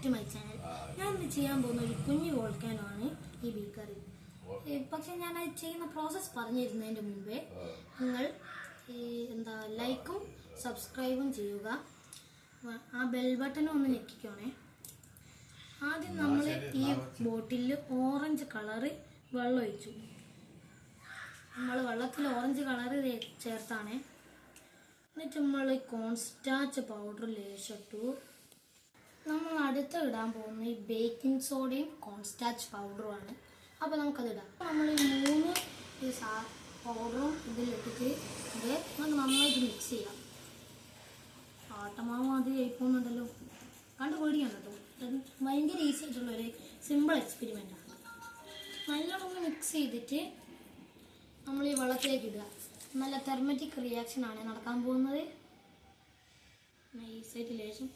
To my channel. ഞാൻ ഇന്ന് ചെയ്യാൻ പോകുന്ന ഒരു കുഞ്ഞു വോൾക്കാനോ ആണ് ഈ ബീക്കറിൽ. പക്ഷെ ഞാൻ അത് ചെയ്യുന്ന പ്രോസസ്സ് പറഞ്ഞിരുന്നതിൻ്റെ മുമ്പേ നിങ്ങൾ ലൈക്കും സബ്സ്ക്രൈബും ചെയ്യുക. ആ ബെൽ ബട്ടനും ഒന്ന് ഞെക്കിക്കോണേ. ആദ്യം നമ്മൾ ഈ ബോട്ടിലിൽ ഓറഞ്ച് കളറ് വെള്ളം ഒഴിച്ചു. നമ്മൾ വെള്ളത്തിൽ ഓറഞ്ച് കളറ് ചേർത്താണ്. എന്നിട്ട് നമ്മൾ കോൺസ്റ്റാച്ച് പൗഡർ ലേശിട്ടു. നമ്മൾ അടുത്ത് ഇടാൻ പോകുന്ന ഈ ബേക്കിംഗ് സോഡയും കോൺസ്റ്റാച്ച് പൗഡറുമാണ്. അപ്പോൾ നമുക്കത് ഇടാം. നമ്മൾ ഈ 3 പൗഡറും ഇതിലിട്ടിട്ട് നമുക്ക് നന്നായിട്ട് മിക്സ് ചെയ്യാം. ആട്ടമാവ് അത് കഴിക്കുന്നുണ്ടല്ലോ, കണ്ട് പേടിക്കണം കേട്ടോ. ഭയങ്കര ഈസി ആയിട്ടുള്ളൊരു സിമ്പിൾ എക്സ്പെരിമെൻ്റാണ്. നല്ലോണം മിക്സ് ചെയ്തിട്ട് നമ്മൾ ഈ വെള്ളത്തിലേക്ക് ഇടുക. നല്ല തെർമറ്റിക് റിയാക്ഷനാണ് നടക്കാൻ പോകുന്നത്. നൈസായിട്ട് ലേശം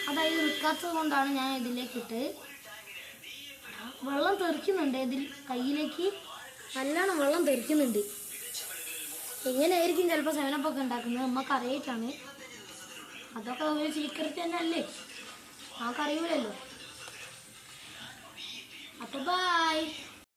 അതായത് നിൽക്കാത്തത് കൊണ്ടാണ് ഞാൻ ഇതിലേക്ക് ഇട്ട്. വെള്ളം തെറിക്കുന്നുണ്ട്, ഇതിൽ കയ്യിലേക്ക് നല്ലോണം വെള്ളം തെറിക്കുന്നുണ്ട്. എങ്ങനെയായിരിക്കും ചിലപ്പോൾ 7up ഒക്കെ ഉണ്ടാക്കുന്നത് നമുക്ക് അറിയിട്ടാണ്. അതൊക്കെ ഒരു സീക്രട്ട് തന്നെ അല്ലേ, നമുക്കറിയൂലല്ലോ. അപ്പോൾ ബൈ.